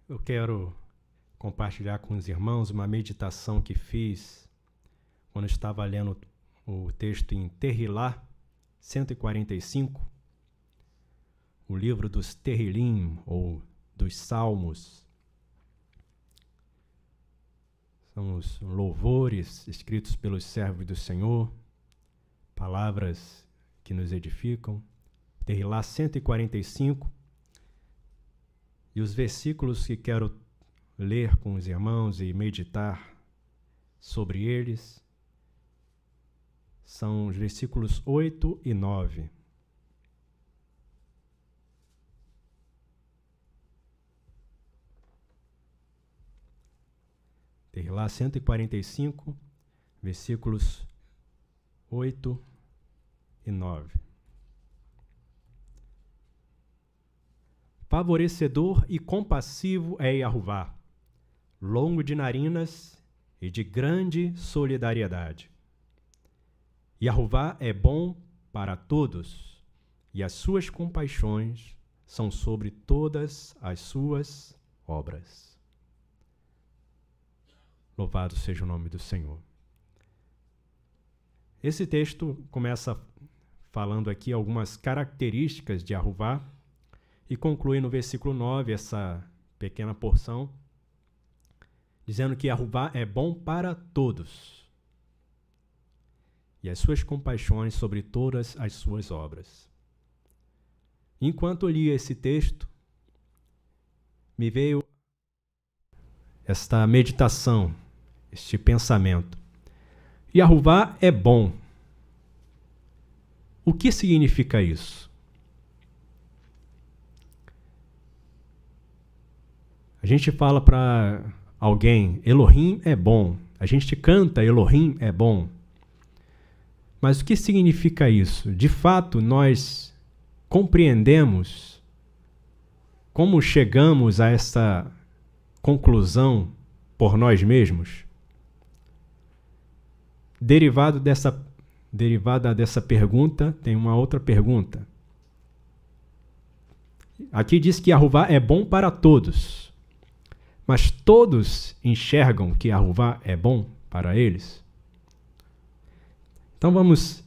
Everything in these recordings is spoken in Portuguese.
Eu quero compartilhar com os irmãos uma meditação que fiz quando estava lendo o texto em Tehilá 145, o livro dos Tehilim, ou dos Salmos. São os louvores escritos pelos servos do Senhor, palavras que nos edificam. Tehilá 145, e os versículos que quero ler com os irmãos e meditar sobre eles são os versículos 8 e 9. Tehilá 145, versículos 8 e 9. Favorecedor e compassivo é Yahová, longo de narinas e de grande solidariedade. Yahová é bom para todos, e as suas compaixões são sobre todas as suas obras. Louvado seja o nome do Senhor. Esse texto começa falando aqui algumas características de Yahová e conclui no versículo 9 essa pequena porção, dizendo que Yahová é bom para todos, e as suas compaixões sobre todas as suas obras. Enquanto li esse texto, me veio esta meditação, este pensamento. Yahová é bom. O que significa isso? A gente fala para alguém, Elohim é bom. A gente canta, Elohim é bom. Mas o que significa isso? De fato, nós compreendemos como chegamos a essa conclusão por nós mesmos? Derivada dessa pergunta, tem uma outra pergunta. Aqui diz que Yahová é bom para todos. Mas todos enxergam que Yahová é bom para eles? Então vamos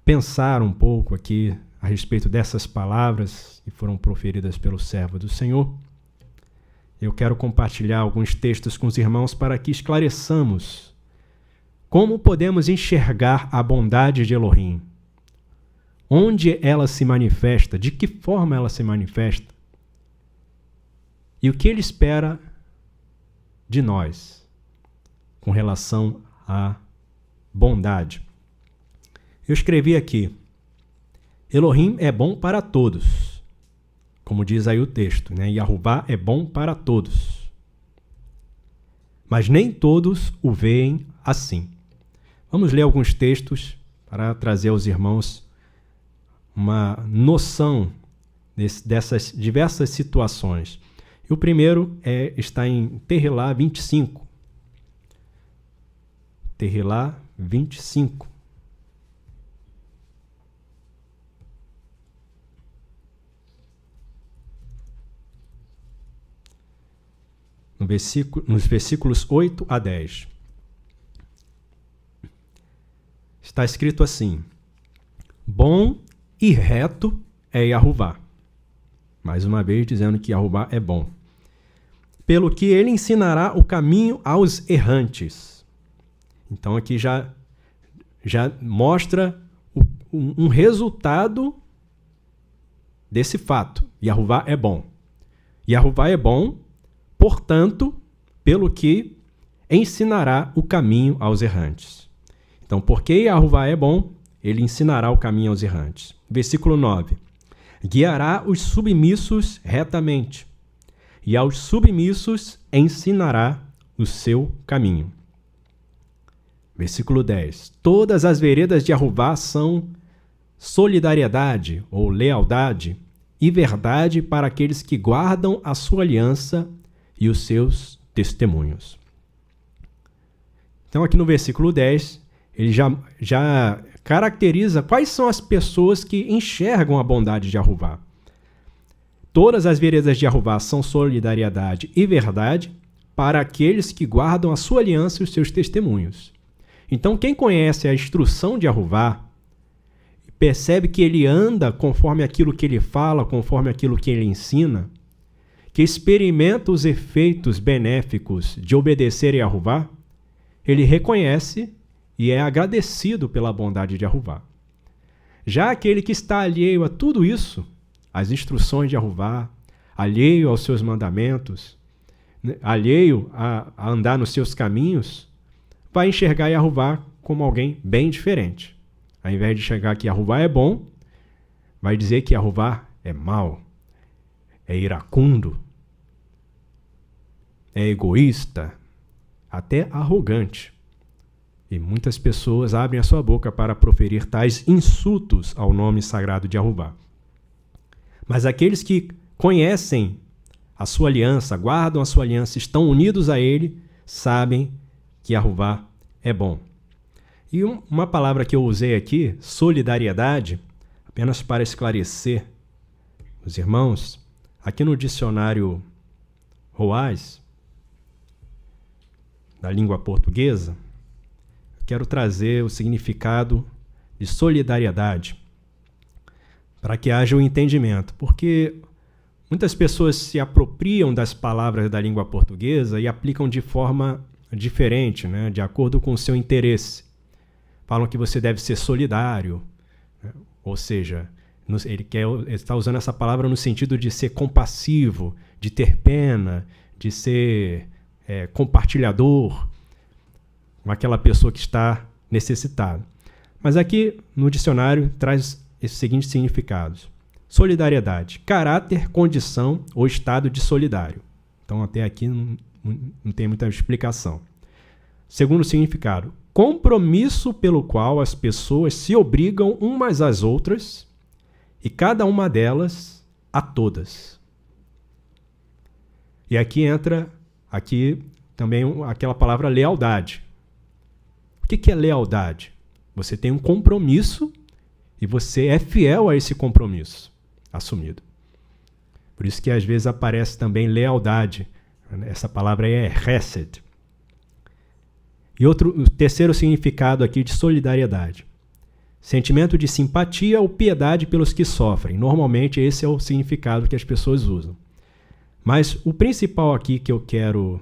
pensar um pouco aqui a respeito dessas palavras que foram proferidas pelo servo do Senhor. Eu quero compartilhar alguns textos com os irmãos para que esclareçamos como podemos enxergar a bondade de Elohim. Onde ela se manifesta, de que forma ela se manifesta, e o que ele espera de nós com relação à bondade. Eu escrevi aqui, Elohim é bom para todos, como diz aí o texto, né? Yahová é bom para todos. Mas nem todos o veem assim. Vamos ler alguns textos para trazer aos irmãos uma noção dessas diversas situações. E o primeiro está em Tehilá 25. Tehilá 25. Nos versículos 8 a 10. Está escrito assim: bom e reto é Yahová. Mais uma vez dizendo que Yahová é bom. Pelo que ele ensinará o caminho aos errantes. Então aqui já mostra um resultado desse fato. Yahová é bom. Yahová é bom, portanto, pelo que ensinará o caminho aos errantes. Então, porque Yahová é bom, ele ensinará o caminho aos errantes. Versículo 9. Guiará os submissos retamente, e aos submissos ensinará o seu caminho. Versículo 10. Todas as veredas de Yahová são solidariedade ou lealdade e verdade para aqueles que guardam a sua aliança e os seus testemunhos. Então, aqui no versículo 10, ele já caracteriza quais são as pessoas que enxergam a bondade de Yahová. Todas as veredas de Jeová são solidariedade e verdade para aqueles que guardam a sua aliança e os seus testemunhos. Então, quem conhece a instrução de Jeová, percebe que ele anda conforme aquilo que ele fala, conforme aquilo que ele ensina, que experimenta os efeitos benéficos de obedecer a Jeová, ele reconhece e é agradecido pela bondade de Jeová. Já aquele que está alheio a tudo isso, as instruções de Jeová, alheio aos seus mandamentos, alheio a andar nos seus caminhos, vai enxergar Jeová como alguém bem diferente. Ao invés de enxergar que Jeová é bom, vai dizer que Jeová é mau, é iracundo, é egoísta, até arrogante. E muitas pessoas abrem a sua boca para proferir tais insultos ao nome sagrado de Jeová. Mas aqueles que conhecem a sua aliança, guardam a sua aliança, estão unidos a ele, sabem que Jeová é bom. E uma palavra que eu usei aqui, solidariedade, apenas para esclarecer os irmãos, aqui no dicionário Roaz, da língua portuguesa, quero trazer o significado de solidariedade, para que haja um entendimento, porque muitas pessoas se apropriam das palavras da língua portuguesa e aplicam de forma diferente, né, de acordo com o seu interesse. Falam que você deve ser solidário, né, ou seja, ele está usando essa palavra no sentido de ser compassivo, de ter pena, de ser compartilhador com aquela pessoa que está necessitada. Mas aqui no dicionário traz esses seguintes significados. Solidariedade, caráter, condição ou estado de solidário. Então até aqui não tem muita explicação. Segundo significado, compromisso pelo qual as pessoas se obrigam umas às outras e cada uma delas a todas. E aqui entra também aquela palavra lealdade. O que é lealdade? Você tem um compromisso e você é fiel a esse compromisso assumido. Por isso que às vezes aparece também lealdade. Essa palavra aí é hesed. E o terceiro significado aqui de solidariedade. Sentimento de simpatia ou piedade pelos que sofrem. Normalmente esse é o significado que as pessoas usam. Mas o principal aqui que eu quero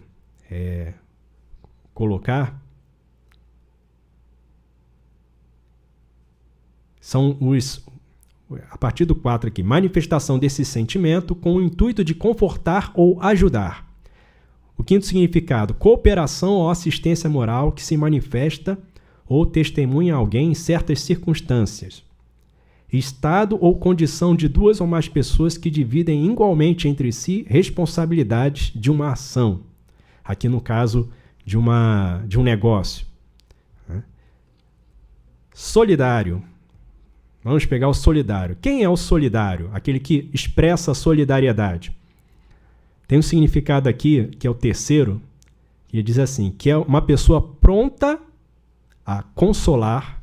colocar são a partir do 4 aqui, manifestação desse sentimento com o intuito de confortar ou ajudar. O quinto significado, cooperação ou assistência moral que se manifesta ou testemunha alguém em certas circunstâncias. Estado ou condição de duas ou mais pessoas que dividem igualmente entre si responsabilidades de uma ação. Aqui no caso de um negócio. Solidário. Vamos pegar o solidário. Quem é o solidário? Aquele que expressa solidariedade. Tem um significado aqui, que é o terceiro, que diz assim, que é uma pessoa pronta a consolar,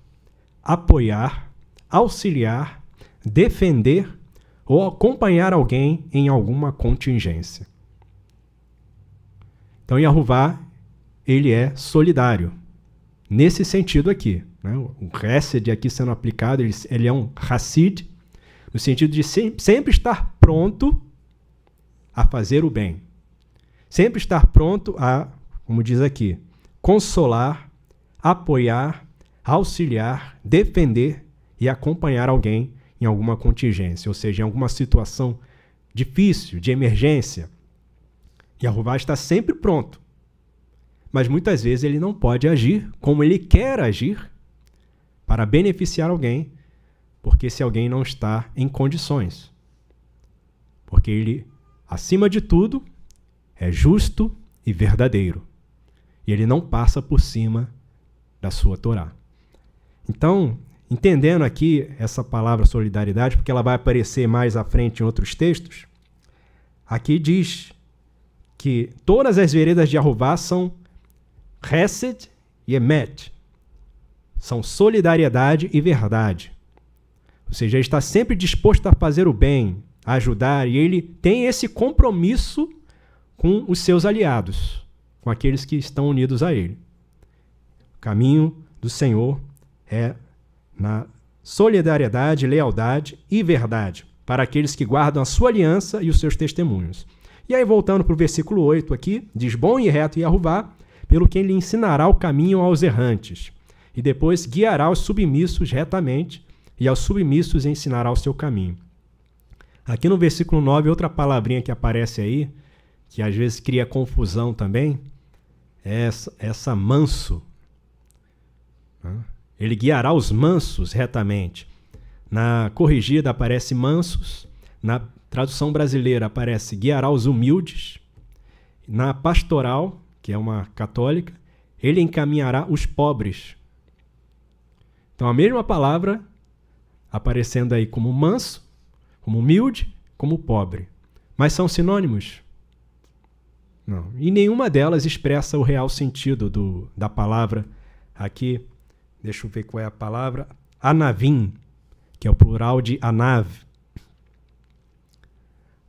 apoiar, auxiliar, defender ou acompanhar alguém em alguma contingência. Então, Jeová, ele é solidário. Nesse sentido aqui. Né? O Hesed aqui sendo aplicado, ele é um Hassid, no sentido de sempre estar pronto a fazer o bem. Sempre estar pronto a, como diz aqui, consolar, apoiar, auxiliar, defender e acompanhar alguém em alguma contingência, ou seja, em alguma situação difícil, de emergência. Jeová está sempre pronto. Mas muitas vezes ele não pode agir como ele quer agir para beneficiar alguém, porque esse alguém não está em condições. Porque ele, acima de tudo, é justo e verdadeiro. E ele não passa por cima da sua Torá. Então, entendendo aqui essa palavra solidariedade, porque ela vai aparecer mais à frente em outros textos, aqui diz que todas as veredas de Jeová são Hesed e Emet. São solidariedade e verdade. Ou seja, ele está sempre disposto a fazer o bem, a ajudar, e ele tem esse compromisso com os seus aliados, com aqueles que estão unidos a ele. O caminho do Senhor é na solidariedade, lealdade e verdade para aqueles que guardam a sua aliança e os seus testemunhos. E aí, voltando para o versículo 8 aqui, diz: bom e reto Yahová, pelo quem lhe ensinará o caminho aos errantes, e depois guiará os submissos retamente, e aos submissos ensinará o seu caminho. Aqui no versículo 9, outra palavrinha que aparece aí, que às vezes cria confusão também, é essa manso. Ele guiará os mansos retamente. Na corrigida aparece mansos, na tradução brasileira aparece guiará os humildes, na pastoral, que é uma católica, ele encaminhará os pobres. Então a mesma palavra aparecendo aí como manso, como humilde, como pobre. Mas são sinônimos? Não. E nenhuma delas expressa o real sentido da palavra aqui. Deixa eu ver qual é a palavra. Anavim, que é o plural de anav.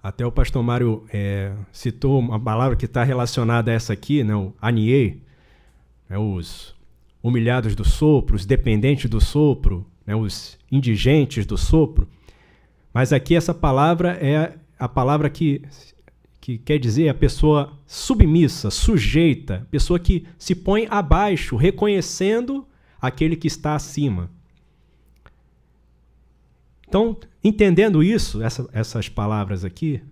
Até o pastor Mário citou uma palavra que está relacionada a essa aqui, né, o aniê, os humilhados do sopro, os dependentes do sopro, né, os indigentes do sopro. Mas aqui essa palavra é a palavra que quer dizer a pessoa submissa, sujeita, pessoa que se põe abaixo, reconhecendo aquele que está acima. Então, entendendo isso, essas palavras aqui,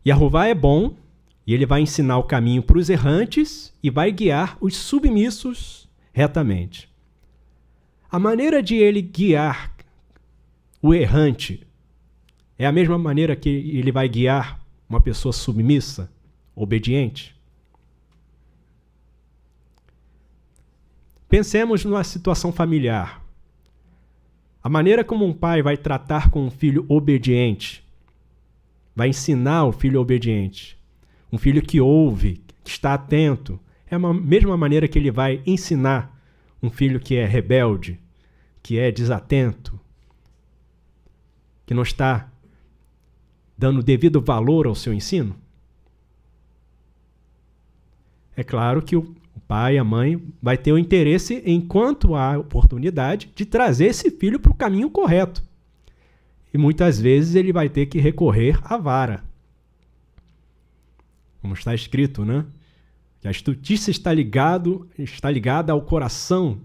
Yahová é bom e ele vai ensinar o caminho para os errantes e vai guiar os submissos retamente. A maneira de ele guiar o errante é a mesma maneira que ele vai guiar uma pessoa submissa, obediente? Pensemos numa situação familiar. A maneira como um pai vai tratar com um filho obediente, vai ensinar o filho obediente, um filho que ouve, que está atento, é a mesma maneira que ele vai ensinar um filho que é rebelde, que é desatento, que não está dando devido valor ao seu ensino? É claro que o pai, a mãe, vai ter o interesse, enquanto há oportunidade, de trazer esse filho para o caminho correto. E muitas vezes ele vai ter que recorrer à vara. Como está escrito, né? Que a estutícia está ligada ao coração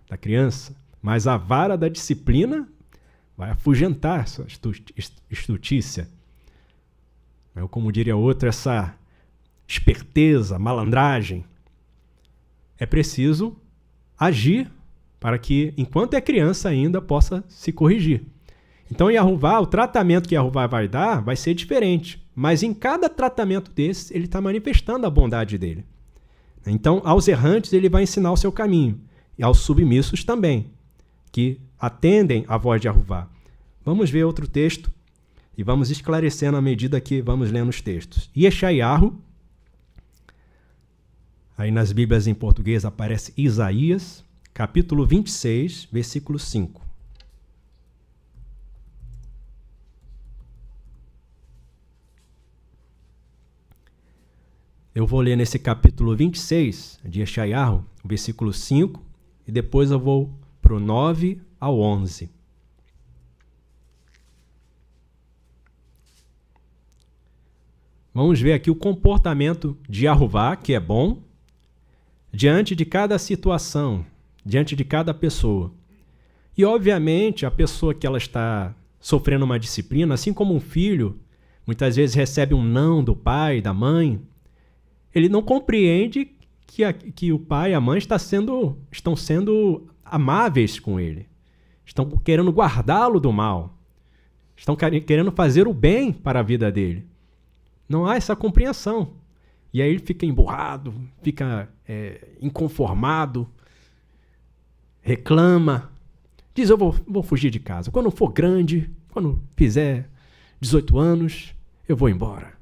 da criança, mas a vara da disciplina vai afugentar essa estutícia. Ou, como diria outro, essa esperteza, malandragem. É preciso agir para que, enquanto é criança ainda, possa se corrigir. Então, Yahová, o tratamento que Yahová vai dar vai ser diferente. Mas em cada tratamento desse, ele está manifestando a bondade dele. Então, aos errantes, ele vai ensinar o seu caminho. E aos submissos também, que atendem à voz de Yahová. Vamos ver outro texto e vamos esclarecendo à medida que vamos lendo os textos. Yeshayahu, aí nas Bíblias em português aparece Isaías, capítulo 26, versículo 5. Eu vou ler nesse capítulo 26 de Yeshayahu, versículo 5, e depois eu vou para o 9 ao 11. Vamos ver aqui o comportamento de Yahová, que é bom, diante de cada situação, diante de cada pessoa. E, obviamente, a pessoa que ela está sofrendo uma disciplina, assim como um filho, muitas vezes recebe um não do pai, da mãe, ele não compreende que o pai e a mãe estão sendo amáveis com ele, estão querendo guardá-lo do mal, estão querendo fazer o bem para a vida dele. Não há essa compreensão. E aí ele fica emburrado, fica inconformado, reclama, diz: eu vou fugir de casa. Quando for grande, quando fizer 18 anos, eu vou embora.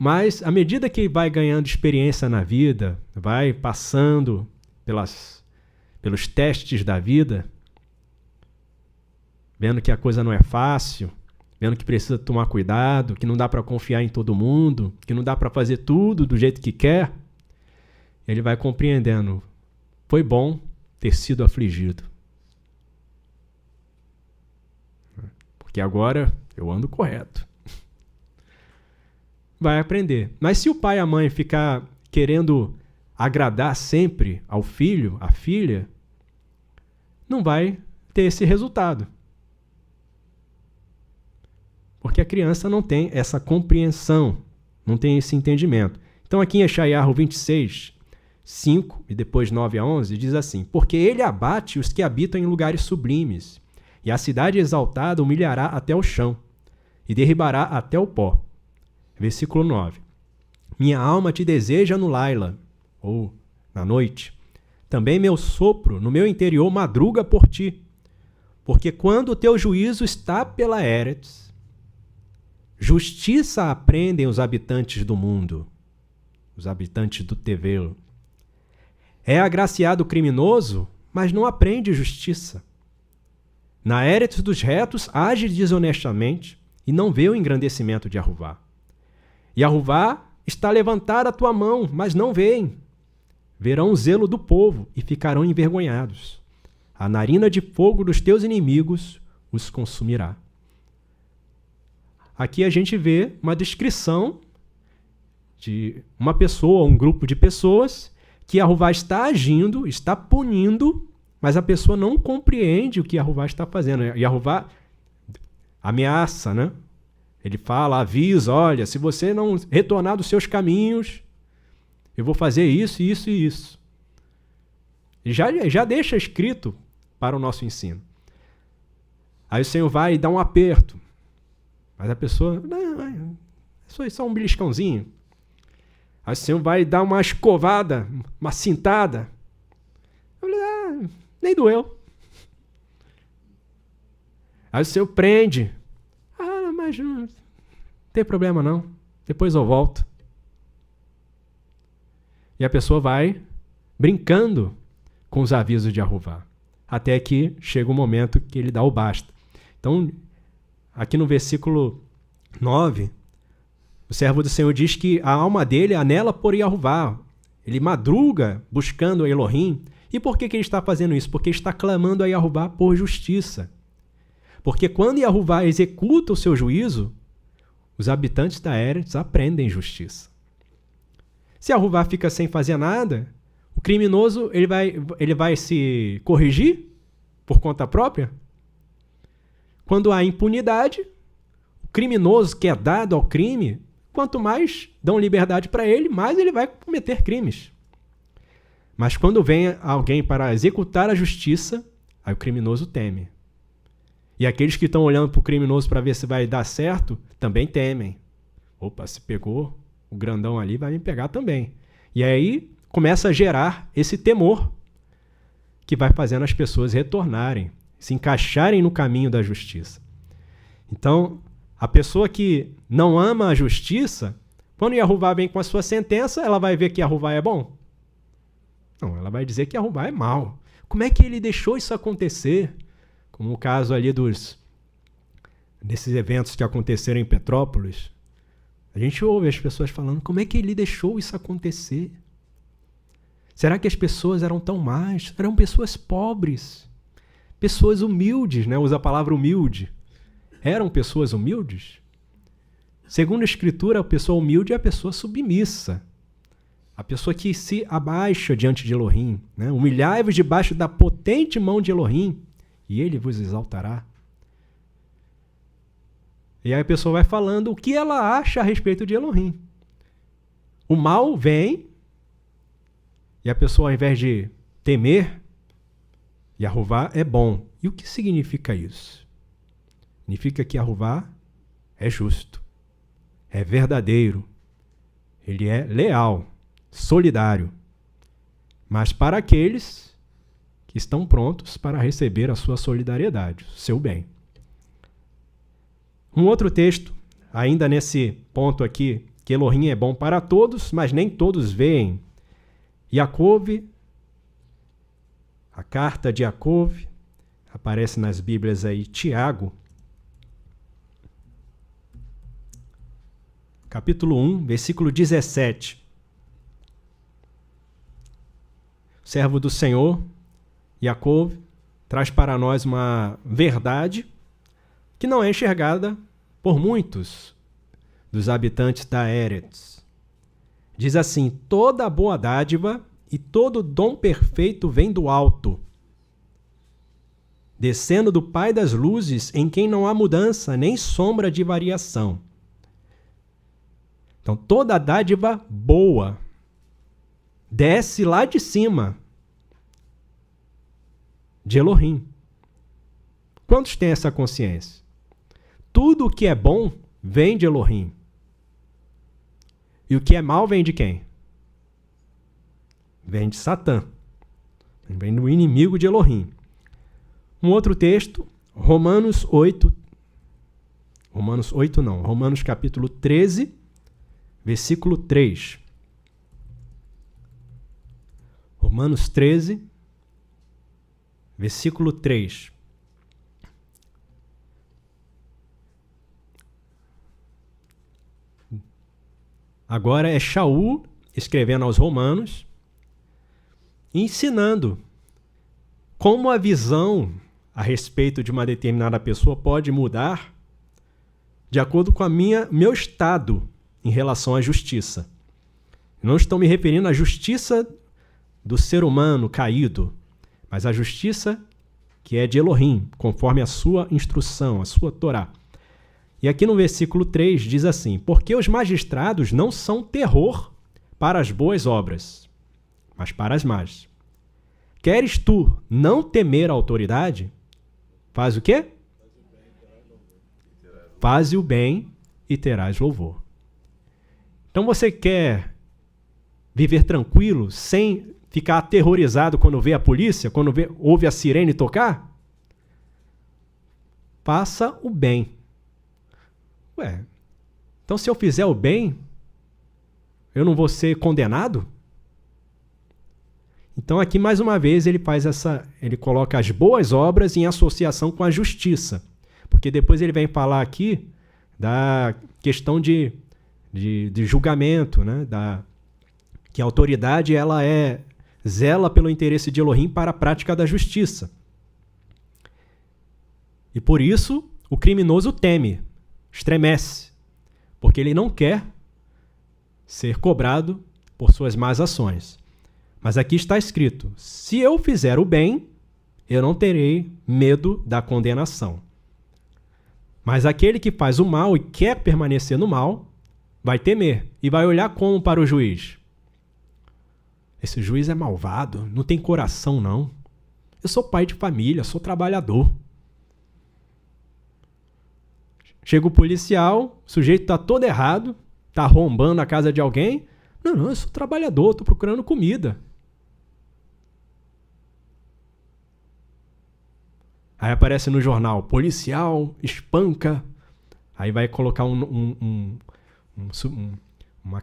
Mas, à medida que vai ganhando experiência na vida, vai passando pelos testes da vida, vendo que a coisa não é fácil, vendo que precisa tomar cuidado, que não dá para confiar em todo mundo, que não dá para fazer tudo do jeito que quer, ele vai compreendendo, foi bom ter sido afligido. Porque agora eu ando correto. Vai aprender. Mas se o pai e a mãe ficar querendo agradar sempre ao filho, à filha, não vai ter esse resultado. Porque a criança não tem essa compreensão, não tem esse entendimento. Então aqui em Yeshayahu 26, 5 e depois 9 a 11, diz assim: porque ele abate os que habitam em lugares sublimes, e a cidade exaltada humilhará até o chão, e derribará até o pó. Versículo 9. Minha alma te deseja no Laila, ou na noite. Também meu sopro no meu interior madruga por ti. Porque quando o teu juízo está pela Eretz, justiça aprendem os habitantes do mundo, os habitantes do Tevelo. É agraciado o criminoso, mas não aprende justiça. Na Eretz dos retos age desonestamente e não vê o engrandecimento de Yahuvá. Yahuvá está levantada a tua mão, mas não veem. Verão o zelo do povo e ficarão envergonhados. A narina de fogo dos teus inimigos os consumirá. Aqui a gente vê uma descrição de uma pessoa, um grupo de pessoas, que Yahuvá está agindo, está punindo, mas a pessoa não compreende o que Yahuvá está fazendo. Yahuvá ameaça, né? Ele fala, avisa, olha, se você não retornar dos seus caminhos, eu vou fazer isso, isso e isso. Ele já deixa escrito para o nosso ensino. Aí o Senhor vai e dá um aperto. Mas a pessoa, não, é só um beliscãozinho. Aí o Senhor vai e dá uma escovada, uma cintada. Eu falei, nem doeu. Aí o Senhor prende. Mas não tem problema não. Depois eu volto. E a pessoa vai brincando com os avisos de Yahuvá. Até que chega o momento que ele dá o basta. Então, aqui no versículo 9, o servo do Senhor diz que a alma dele anela por Yahuvá. Ele madruga buscando a Elohim. E por que ele está fazendo isso? Porque está clamando a Yahuvá por justiça. Porque quando Yahuvá executa o seu juízo, os habitantes da Eretz aprendem justiça. Se Yahuvá fica sem fazer nada, o criminoso ele vai se corrigir por conta própria? Quando há impunidade, o criminoso que é dado ao crime, quanto mais dão liberdade para ele, mais ele vai cometer crimes. Mas quando vem alguém para executar a justiça, aí o criminoso teme. E aqueles que estão olhando para o criminoso para ver se vai dar certo, também temem. Opa, se pegou o grandão ali, vai me pegar também. E aí começa a gerar esse temor que vai fazendo as pessoas retornarem, se encaixarem no caminho da justiça. Então, a pessoa que não ama a justiça, quando Yahuvá vem com a sua sentença, ela vai ver que Yahuvá é bom? Não, ela vai dizer que Yahuvá é mau. Como é que ele deixou isso acontecer? Como o caso ali desses eventos que aconteceram em Petrópolis. A gente ouve as pessoas falando, como é que ele deixou isso acontecer? Será que as pessoas eram tão más? Eram pessoas pobres, pessoas humildes, né? Usa a palavra humilde. Eram pessoas humildes? Segundo a Escritura, a pessoa humilde é a pessoa submissa. A pessoa que se abaixa diante de Elohim. Né? Humilhai-vos debaixo da potente mão de Elohim, e ele vos exaltará. E aí a pessoa vai falando o que ela acha a respeito de Elohim. O mal vem, e a pessoa, ao invés de temer, Yahuvá é bom. E o que significa isso? Significa que Yahuvá é justo, é verdadeiro, ele é leal, solidário. Mas para aqueles que estão prontos para receber a sua solidariedade, o seu bem. Um outro texto, ainda nesse ponto aqui, que Elohim é bom para todos, mas nem todos veem. Yaakov, a carta de Yaakov, aparece nas Bíblias aí, Tiago. capítulo 1, versículo 17. O servo do Senhor, Jacó, traz para nós uma verdade que não é enxergada por muitos dos habitantes da Eretz. Diz assim: toda boa dádiva e todo dom perfeito vem do alto, descendo do Pai das luzes, em quem não há mudança nem sombra de variação. Então, toda dádiva boa desce lá de cima, de Elohim. Quantos têm essa consciência? Tudo o que é bom vem de Elohim. E o que é mal vem de quem? Vem de Satã. Vem do inimigo de Elohim. Um outro texto, Romanos capítulo 13, versículo 3. Romanos 13, versículo 3. Agora é Shaul escrevendo aos Romanos, ensinando como a visão a respeito de uma determinada pessoa pode mudar de acordo com meu estado em relação à justiça. Não estou me referindo à justiça do ser humano caído, mas à justiça que é de Elohim, conforme a sua instrução, a sua Torá. E aqui no versículo 3 diz assim: porque os magistrados não são terror para as boas obras, mas para as más. Queres tu não temer a autoridade? Faz o quê? Faz o bem e terás louvor. Então você quer viver tranquilo, sem ficar aterrorizado quando vê a polícia, quando ouve a sirene tocar? Faça o bem. Ué, então se eu fizer o bem, eu não vou ser condenado? Então aqui mais uma vez ele coloca as boas obras em associação com a justiça. Porque depois ele vem falar aqui da questão de julgamento, né? Que a autoridade ela zela pelo interesse de Elohim para a prática da justiça. E por isso o criminoso teme, estremece, porque ele não quer ser cobrado por suas más ações. Mas aqui está escrito: se eu fizer o bem, eu não terei medo da condenação. Mas aquele que faz o mal e quer permanecer no mal, vai temer e vai olhar como para o juiz. Esse juiz é malvado, não tem coração não. Eu sou pai de família, sou trabalhador. Chega o policial, o sujeito está todo errado, está arrombando a casa de alguém. Não, eu sou trabalhador, estou procurando comida. Aí aparece no jornal: policial espanca. Aí vai colocar uma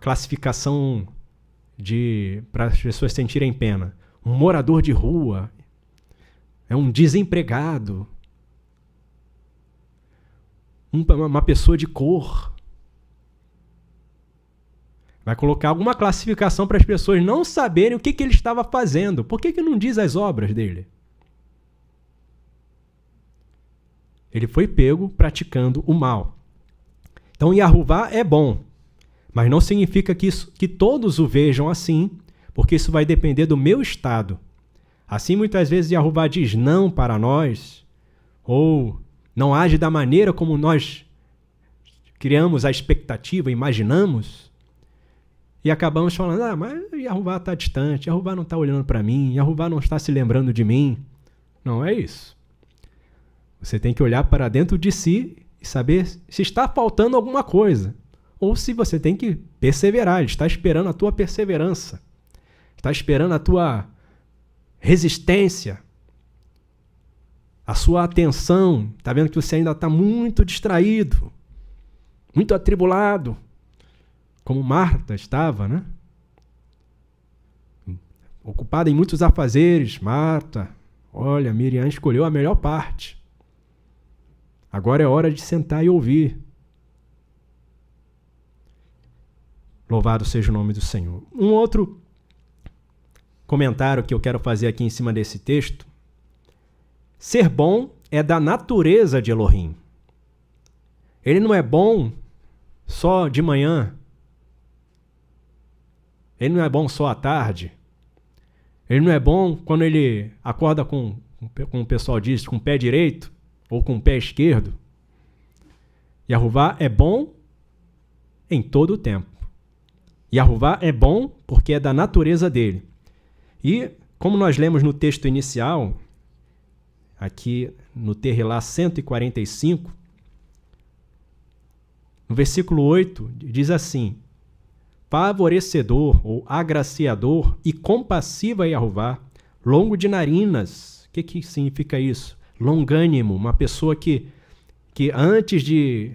classificação para as pessoas sentirem pena. Um morador de rua, é um desempregado, uma pessoa de cor. Vai colocar alguma classificação para as pessoas não saberem o que ele estava fazendo. Por que não diz as obras dele? Ele foi pego praticando o mal. Então, Yahová é bom, mas não significa que todos o vejam assim, porque isso vai depender do meu estado. Assim, muitas vezes, Yahová diz não para nós, ou não age da maneira como nós criamos a expectativa, imaginamos, e acabamos falando: mas Yahová está distante, Yahová não está olhando para mim, Yahová não está se lembrando de mim. Não é isso. Você tem que olhar para dentro de si e saber se está faltando alguma coisa. Ou se você tem que perseverar. Ele está esperando a tua perseverança. Está esperando a tua resistência. A sua atenção. Está vendo que você ainda está muito distraído. Muito atribulado. Como Marta estava, né? Ocupada em muitos afazeres. Marta, olha, Miriam escolheu a melhor parte. Agora é hora de sentar e ouvir. Louvado seja o nome do Senhor. Um outro comentário que eu quero fazer aqui em cima desse texto. Ser bom é da natureza de Elohim. Ele não é bom só de manhã. Ele não é bom só à tarde. Ele não é bom quando ele acorda como o pessoal diz, com o pé direito ou com o pé esquerdo. Yahová é bom em todo o tempo. Yahová é bom porque é da natureza dele. E, como nós lemos no texto inicial, aqui no Terrilá 145, no versículo 8, diz assim: favorecedor ou agraciador e compassivo é Yahová, longo de narinas. O que significa isso? Longânimo, uma pessoa que antes de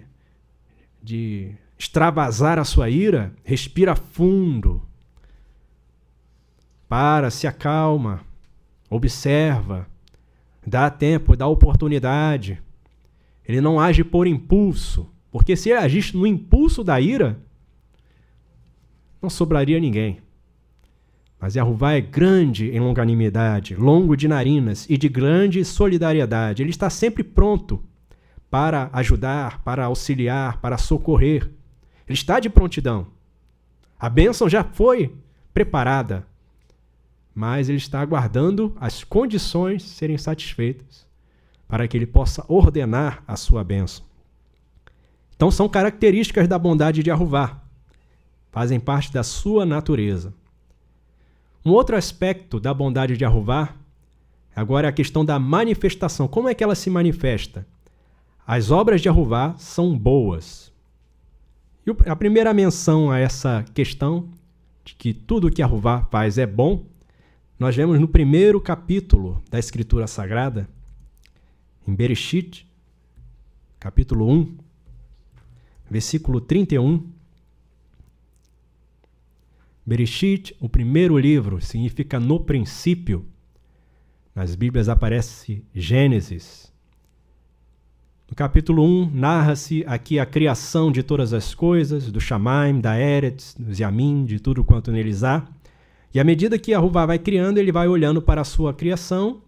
extravasar a sua ira, respira fundo, se acalma, observa, dá tempo, dá oportunidade. Ele não age por impulso, porque se ele agisse no impulso da ira, não sobraria ninguém. Mas Yahová é grande em longanimidade, longo de narinas e de grande solidariedade. Ele está sempre pronto para ajudar, para auxiliar, para socorrer. Ele está de prontidão. A bênção já foi preparada, mas ele está aguardando as condições serem satisfeitas para que ele possa ordenar a sua bênção. Então são características da bondade de Yahová. Fazem parte da sua natureza. Um outro aspecto da bondade de Yahová agora é a questão da manifestação. Como é que ela se manifesta? As obras de Yahová são boas. E a primeira menção a essa questão de que tudo que Yahová faz é bom, nós vemos no primeiro capítulo da Escritura Sagrada, em Bereshit, capítulo 1, versículo 31. Bereshit, o primeiro livro, significa no princípio. Nas Bíblias aparece Gênesis. No capítulo 1, narra-se aqui a criação de todas as coisas, do Shamaim, da Eretz, dos Yamim, de tudo quanto neles há. E à medida que Yahová vai criando, ele vai olhando para a sua criação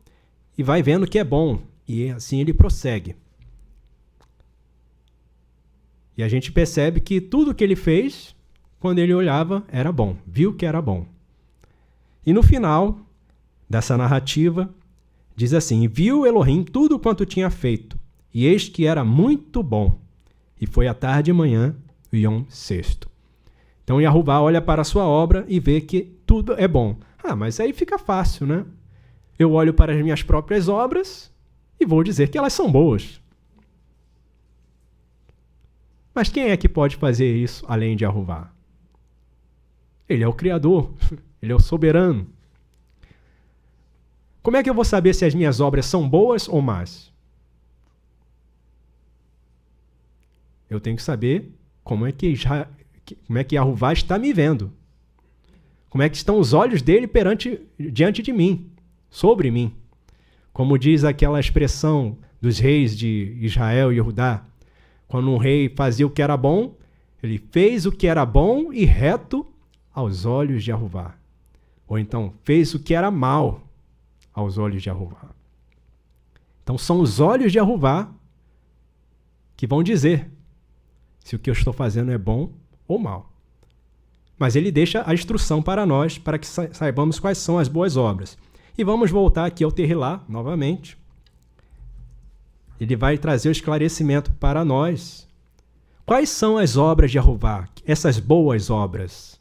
e vai vendo que é bom. E assim ele prossegue. E a gente percebe que tudo que ele fez, quando ele olhava, era bom. Viu que era bom. E no final dessa narrativa, diz assim: viu Elohim tudo quanto tinha feito, e eis que era muito bom. E foi à tarde e manhã, o Yom sexto. Então Yahová olha para a sua obra e vê que tudo é bom. Ah, mas aí fica fácil, né? Eu olho para as minhas próprias obras e vou dizer que elas são boas. Mas quem é que pode fazer isso além de Yahová? Ele é o Criador, ele é o soberano. Como é que eu vou saber se as minhas obras são boas ou más? Eu tenho que saber como é que Yahová está me vendo. Como é que estão os olhos dele diante de mim, sobre mim. Como diz aquela expressão dos reis de Israel e Judá, quando um rei fazia o que era bom, ele fez o que era bom e reto aos olhos de Yahová. Ou então, fez o que era mal aos olhos de Yahová. Então, são os olhos de Yahová que vão dizer se o que eu estou fazendo é bom ou mal. Mas ele deixa a instrução para nós, para que saibamos quais são as boas obras. E vamos voltar aqui ao Terrilá, novamente. Ele vai trazer o esclarecimento para nós. Quais são as obras de Yahová? Essas boas obras.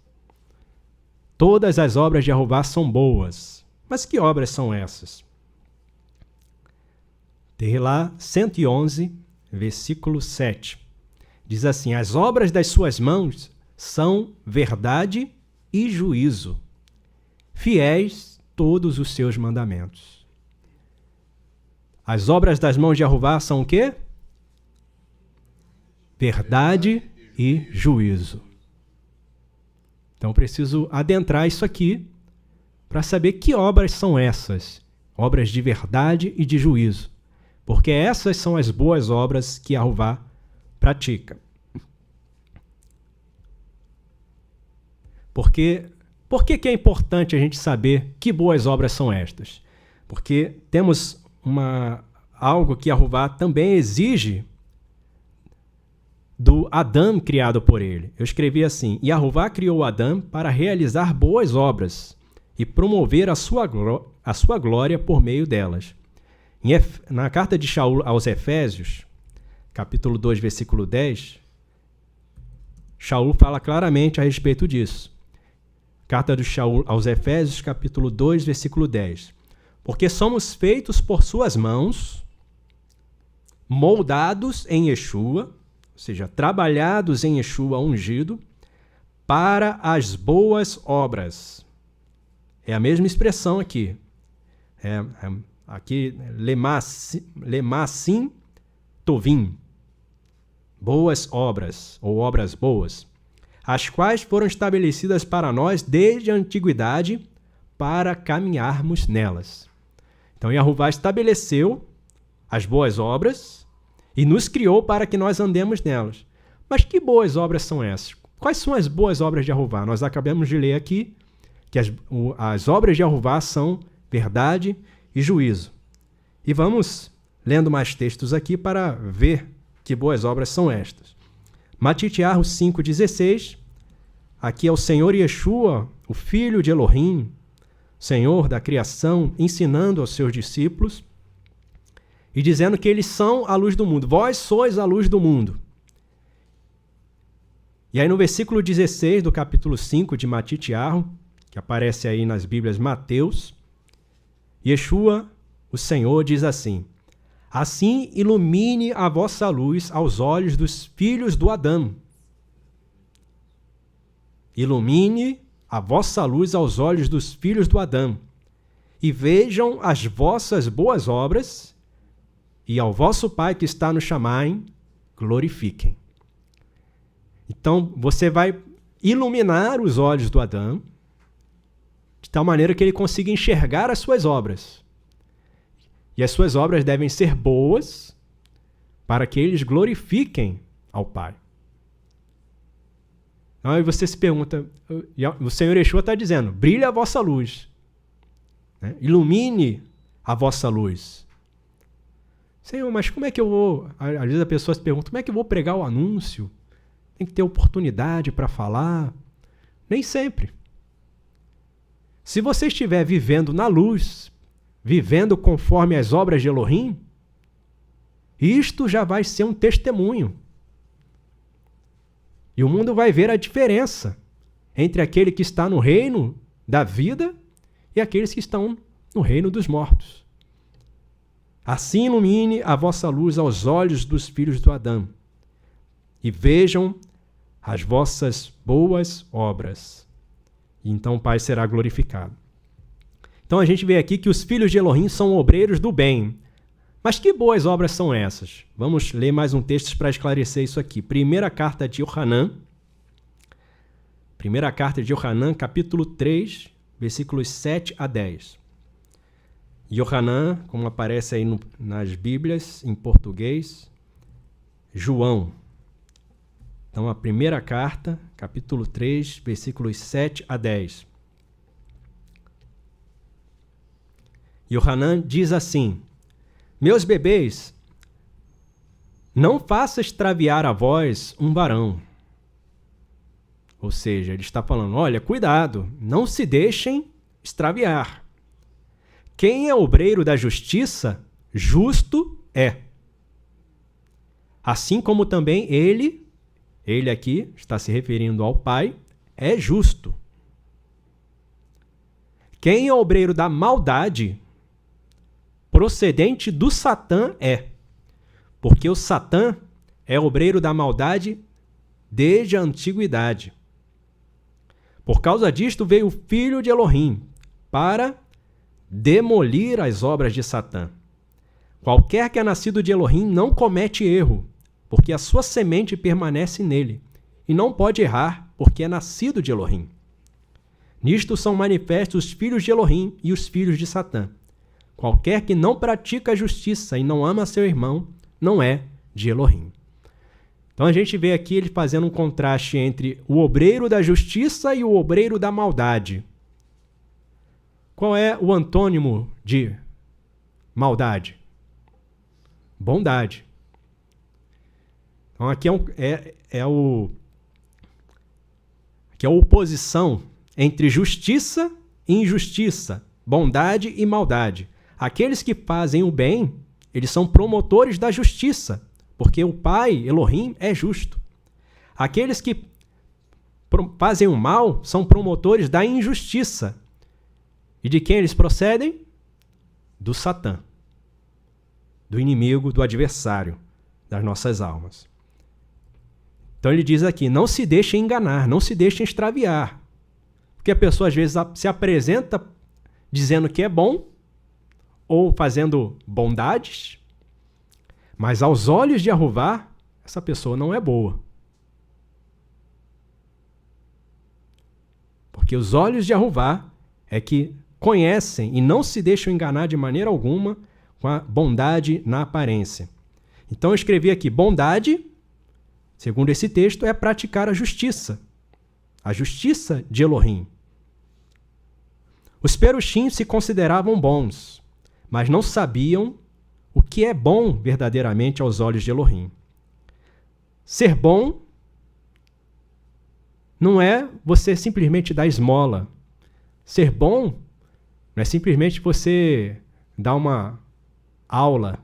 Todas as obras de Yahová são boas. Mas que obras são essas? Terrilá 111, versículo 7. Diz assim: as obras das suas mãos são verdade e juízo, fiéis todos os seus mandamentos. As obras das mãos de Yahová são o quê? Verdade e juízo. Então eu preciso adentrar isso aqui para saber que obras são essas. Obras de verdade e de juízo. Porque essas são as boas obras que Yahová pratica. Por que é importante a gente saber que boas obras são estas? Porque temos algo que Yahová também exige do Adão criado por ele. Eu escrevi assim: Yahová criou Adão para realizar boas obras e promover a sua glória por meio delas. Na carta de Shaul aos Efésios, capítulo 2, versículo 10, Shaul fala claramente a respeito disso. Carta de Shaul aos Efésios, capítulo 2, versículo 10. Porque somos feitos por suas mãos, moldados em Yeshua, ou seja, trabalhados em Yeshua ungido, para as boas obras. É a mesma expressão aqui. Aqui, lemassim tovim. Boas obras, ou obras boas, as quais foram estabelecidas para nós desde a antiguidade para caminharmos nelas. Então, Yahová estabeleceu as boas obras e nos criou para que nós andemos nelas. Mas que boas obras são essas? Quais são as boas obras de Yahová? Nós acabamos de ler aqui que as obras de Yahová são verdade e juízo. E vamos lendo mais textos aqui para ver que boas obras são estas. Matitiahu 5,16, aqui é o Senhor Yeshua, o Filho de Elohim, Senhor da criação, ensinando aos seus discípulos e dizendo que eles são a luz do mundo. Vós sois a luz do mundo. E aí no versículo 16 do capítulo 5 de Matitiahu, que aparece aí nas Bíblias Mateus, Yeshua, o Senhor, diz assim: assim ilumine a vossa luz aos olhos dos filhos do Adão. Ilumine a vossa luz aos olhos dos filhos do Adão, e vejam as vossas boas obras, e ao vosso Pai que está no Shamaim, glorifiquem. Então, você vai iluminar os olhos do Adão, de tal maneira que ele consiga enxergar as suas obras. E as suas obras devem ser boas para que eles glorifiquem ao Pai. Aí você se pergunta, o Senhor Yeshua está dizendo, brilhe a vossa luz, né? Ilumine a vossa luz. Senhor, mas como é que eu vou... Às vezes a pessoa se pergunta, como é que eu vou pregar o anúncio? Tem que ter oportunidade para falar. Nem sempre. Se você estiver vivendo na luz, vivendo conforme as obras de Elohim, isto já vai ser um testemunho. E o mundo vai ver a diferença entre aquele que está no reino da vida e aqueles que estão no reino dos mortos. Assim ilumine a vossa luz aos olhos dos filhos do Adão, e vejam as vossas boas obras. E então o Pai será glorificado. Então a gente vê aqui que os filhos de Elohim são obreiros do bem. Mas que boas obras são essas? Vamos ler mais um texto para esclarecer isso aqui. Primeira carta de Yohanan, capítulo 3, versículos 7 a 10. Yohanan, como aparece aí nas Bíblias, em português, João. Então, a primeira carta, capítulo 3, versículos 7 a 10. Yohanan diz assim: meus bebês, não faça extraviar a vós um varão. Ou seja, ele está falando, olha, cuidado, não se deixem extraviar. Quem é obreiro da justiça, justo é. Assim como também ele aqui está se referindo ao Pai, é justo. Quem é obreiro da maldade, procedente do Satã é, porque o Satã é obreiro da maldade desde a antiguidade. Por causa disto veio o Filho de Elohim para demolir as obras de Satã. Qualquer que é nascido de Elohim não comete erro, porque a sua semente permanece nele, e não pode errar, porque é nascido de Elohim. Nisto são manifestos os filhos de Elohim e os filhos de Satã. Qualquer que não pratica a justiça e não ama seu irmão, não é de Elohim. Então a gente vê aqui ele fazendo um contraste entre o obreiro da justiça e o obreiro da maldade. Qual é o antônimo de maldade? Bondade. Então aqui é a oposição entre justiça e injustiça, bondade e maldade. Aqueles que fazem o bem, eles são promotores da justiça, porque o Pai, Elohim, é justo. Aqueles que fazem o mal são promotores da injustiça. E de quem eles procedem? Do Satã, do inimigo, do adversário das nossas almas. Então ele diz aqui, não se deixem enganar, não se deixem extraviar. Porque a pessoa às vezes se apresenta dizendo que é bom, ou fazendo bondades, mas aos olhos de Jeová, essa pessoa não é boa. Porque os olhos de Jeová é que conhecem e não se deixam enganar de maneira alguma com a bondade na aparência. Então eu escrevi aqui, bondade, segundo esse texto, é praticar a justiça de Elohim. Os perushim se consideravam bons, mas não sabiam o que é bom verdadeiramente aos olhos de Elohim. Ser bom não é você simplesmente dar esmola. Ser bom não é simplesmente você dar uma aula,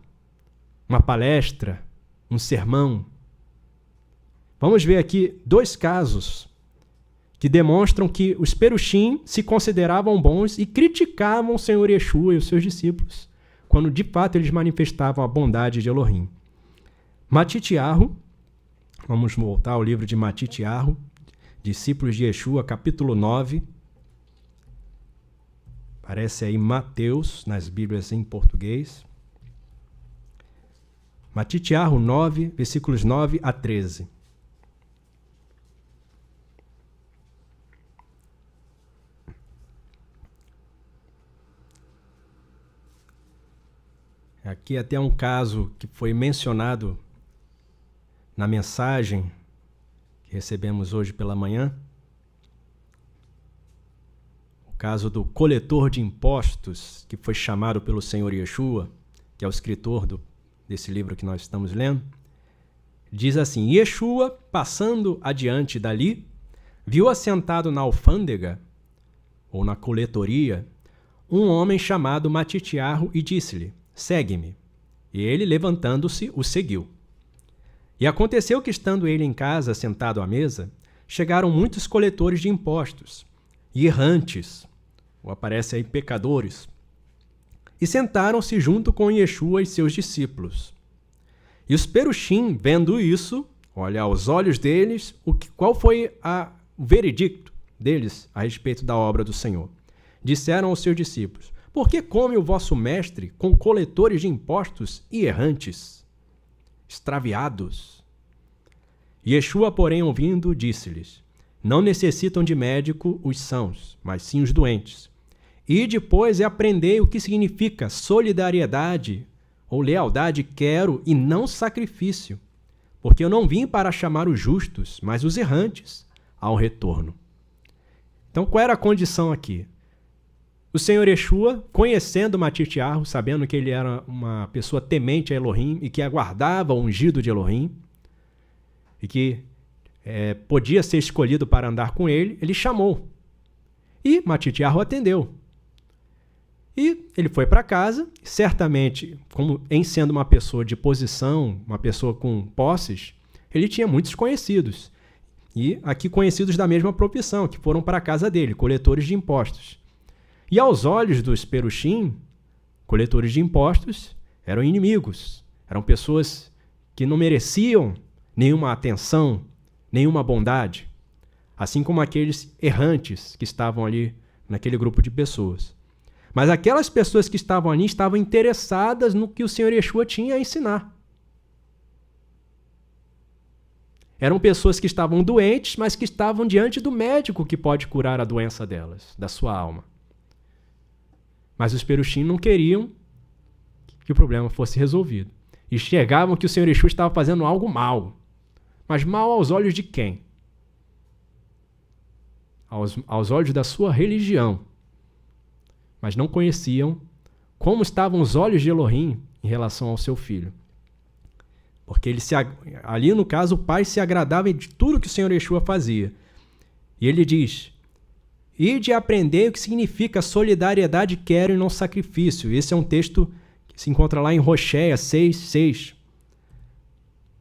uma palestra, um sermão. Vamos ver aqui 2 casos que demonstram que os perushim se consideravam bons e criticavam o Senhor Yeshua e os seus discípulos, quando de fato eles manifestavam a bondade de Elohim. Matitiahu, vamos voltar ao livro de Matitiahu, discípulos de Yeshua, capítulo 9. Aparece aí Mateus, nas Bíblias em português. Matitiahu 9, versículos 9 a 13. Aqui até um caso que foi mencionado na mensagem que recebemos hoje pela manhã. O caso do coletor de impostos, que foi chamado pelo Senhor Yeshua, que é o escritor desse livro que nós estamos lendo. Diz assim, Yeshua, passando adiante dali, viu assentado na alfândega, ou na coletoria, um homem chamado Matitiahu e disse-lhe, segue-me. E ele, levantando-se, o seguiu. E aconteceu que, estando ele em casa, sentado à mesa, chegaram muitos coletores de impostos, e errantes, ou aparece aí pecadores, e sentaram-se junto com Yeshua e seus discípulos. E os perushim, vendo isso, olha, aos olhos deles, qual foi o veredicto deles a respeito da obra do Senhor? Disseram aos seus discípulos, por que come o vosso mestre com coletores de impostos e errantes, extraviados? Yeshua, porém, ouvindo, disse-lhes, não necessitam de médico os sãos, mas sim os doentes. E depois aprendei o que significa solidariedade ou lealdade quero e não sacrifício, porque eu não vim para chamar os justos, mas os errantes ao retorno. Então, qual era a condição aqui? O Senhor Yeshua, conhecendo Matitiahu, sabendo que ele era uma pessoa temente a Elohim e que aguardava o ungido de Elohim e que podia ser escolhido para andar com ele, ele chamou. E Matitiahu atendeu. E ele foi para casa, certamente, como em sendo uma pessoa de posição, uma pessoa com posses, ele tinha muitos conhecidos. E aqui conhecidos da mesma profissão, que foram para a casa dele, coletores de impostos. E aos olhos dos perushim, coletores de impostos eram inimigos, eram pessoas que não mereciam nenhuma atenção, nenhuma bondade, assim como aqueles errantes que estavam ali naquele grupo de pessoas. Mas aquelas pessoas que estavam ali estavam interessadas no que o Senhor Yeshua tinha a ensinar. Eram pessoas que estavam doentes, mas que estavam diante do médico que pode curar a doença delas, da sua alma. Mas os perushim não queriam que o problema fosse resolvido. E enxergavam que o Senhor Yeshua estava fazendo algo mal. Mas mal aos olhos de quem? Aos olhos da sua religião. Mas não conheciam como estavam os olhos de Elohim em relação ao seu filho. Porque ali, no caso, o pai se agradava de tudo que o Senhor Yeshua fazia. E ele diz: ide aprender o que significa solidariedade quero e não sacrifício. Esse é um texto que se encontra lá em Rocheia 6:6.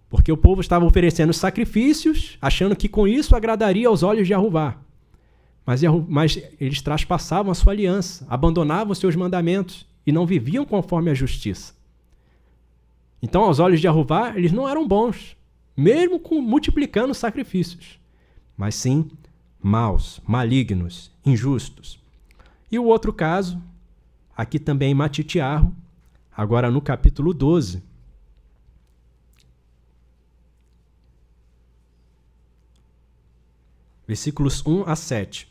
Porque o povo estava oferecendo sacrifícios, achando que com isso agradaria aos olhos de Yahuvá. Mas eles traspassavam a sua aliança, abandonavam os seus mandamentos e não viviam conforme a justiça. Então, aos olhos de Yahuvá, eles não eram bons, mesmo multiplicando sacrifícios, mas sim maus, malignos, injustos. E o outro caso, aqui também em Matitiarro, agora no capítulo 12, versículos 1-7.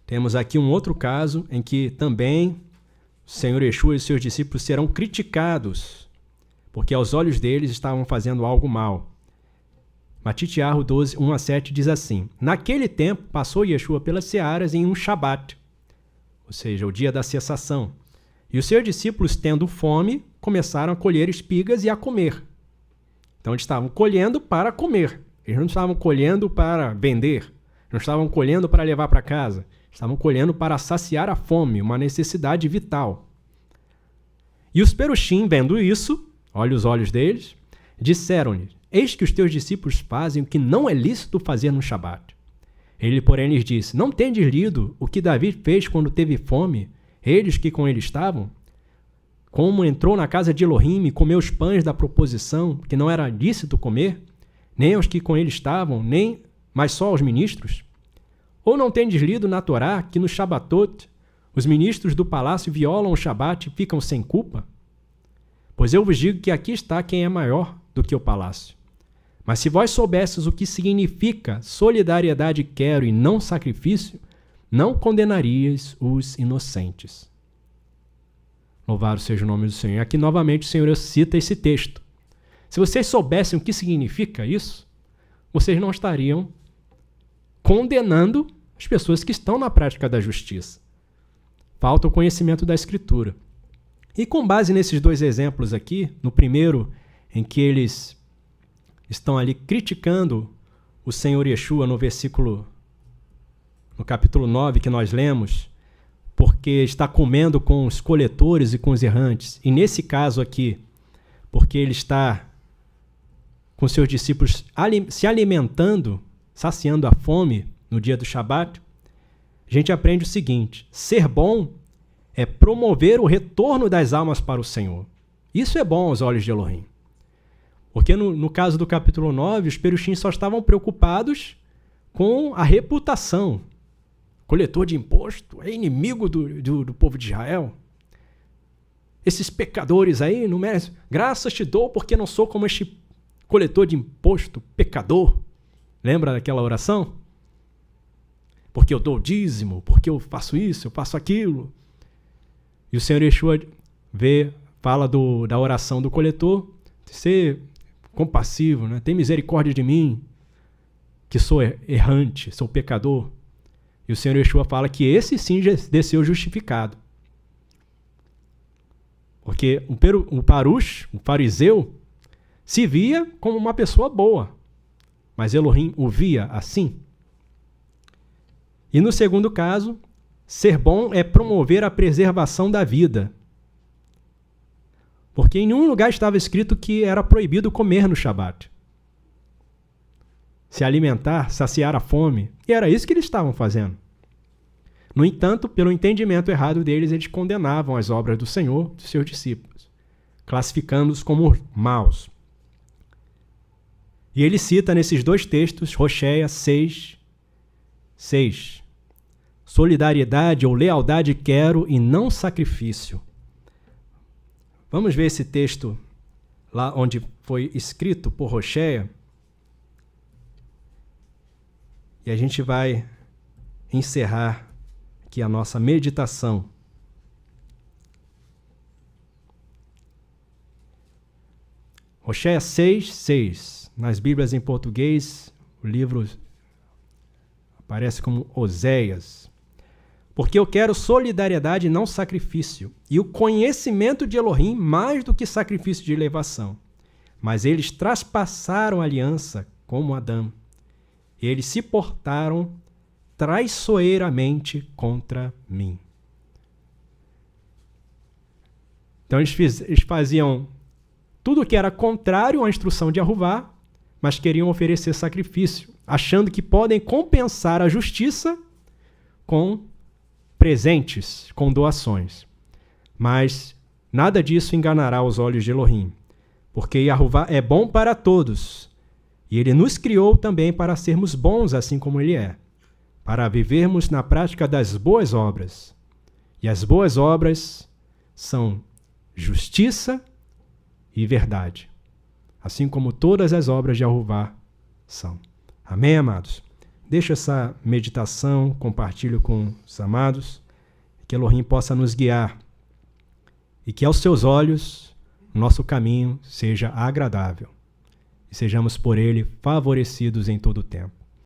Temos aqui um outro caso em que também o Senhor Yeshua e seus discípulos serão criticados, porque aos olhos deles estavam fazendo algo mal. Matitiarro 12, 1-7 diz assim: naquele tempo passou Yeshua pelas searas em um Shabat, ou seja, o dia da cessação. E os seus discípulos, tendo fome, começaram a colher espigas e a comer. Então eles estavam colhendo para comer. Eles não estavam colhendo para vender. Não estavam colhendo para levar para casa. Estavam colhendo para saciar a fome, uma necessidade vital. E os perushim, vendo isso, olha os olhos deles, disseram-lhe: eis que os teus discípulos fazem o que não é lícito fazer no Shabat. Ele, porém, lhes disse: não tendes lido o que Davi fez quando teve fome, eles que com ele estavam? Como entrou na casa de Elohim e comeu os pães da proposição, que não era lícito comer, nem aos que com ele estavam, mas só aos ministros? Ou não tendes lido na Torá que no Shabatot os ministros do palácio violam o Shabat e ficam sem culpa? Pois eu vos digo que aqui está quem é maior do que o palácio. Mas se vós soubesses o que significa solidariedade quero e não sacrifício, não condenarias os inocentes. Louvado seja o nome do Senhor. Aqui novamente o Senhor cita esse texto. Se vocês soubessem o que significa isso, vocês não estariam condenando as pessoas que estão na prática da justiça. Falta o conhecimento da Escritura. E com base nesses dois exemplos aqui, no primeiro, em que eles estão ali criticando o Senhor Yeshua no capítulo 9 que nós lemos, porque está comendo com os coletores e com os errantes. E nesse caso aqui, porque ele está com seus discípulos se alimentando, saciando a fome no dia do Shabat, a gente aprende o seguinte: ser bom é promover o retorno das almas para o Senhor. Isso é bom aos olhos de Elohim. Porque no caso do capítulo 9, os perushim só estavam preocupados com a reputação. Coletor de imposto é inimigo do povo de Israel. Esses pecadores aí não merecem. Graças te dou porque não sou como este coletor de imposto, pecador. Lembra daquela oração? Porque eu dou o dízimo, porque eu faço isso, eu faço aquilo. E o Senhor Yeshua fala da oração do coletor, ser compassivo, né? Tem misericórdia de mim, que sou errante, sou pecador. E o Senhor Yeshua fala que esse sim já desceu justificado. Porque o parush, o fariseu, se via como uma pessoa boa, mas Elohim o via assim. E no segundo caso, ser bom é promover a preservação da vida. Porque em nenhum lugar estava escrito que era proibido comer no Shabat. Se alimentar, saciar a fome. E era isso que eles estavam fazendo. No entanto, pelo entendimento errado deles, eles condenavam as obras do Senhor, dos seus discípulos, classificando-os como maus. E ele cita nesses dois textos, Rocheia 6:6. Solidariedade ou lealdade quero e não sacrifício. Vamos ver esse texto lá onde foi escrito por Rocheia. E a gente vai encerrar aqui a nossa meditação. Oséias 6:6. Nas Bíblias em português, o livro aparece como Oséias. Porque eu quero solidariedade e não sacrifício, e o conhecimento de Elohim mais do que sacrifício de elevação. Mas eles traspassaram a aliança como Adão. Eles se portaram traiçoeiramente contra mim. Então eles faziam tudo o que era contrário à instrução de Yahuvá, mas queriam oferecer sacrifício, achando que podem compensar a justiça com presentes, com doações. Mas nada disso enganará os olhos de Elohim, porque Yahuvá é bom para todos, e ele nos criou também para sermos bons assim como ele é, para vivermos na prática das boas obras. E as boas obras são justiça e verdade, assim como todas as obras de Yahuvá são. Amém, amados? Deixa essa meditação, compartilho com os amados, que Elohim possa nos guiar e que aos seus olhos nosso caminho seja agradável e sejamos por ele favorecidos em todo o tempo.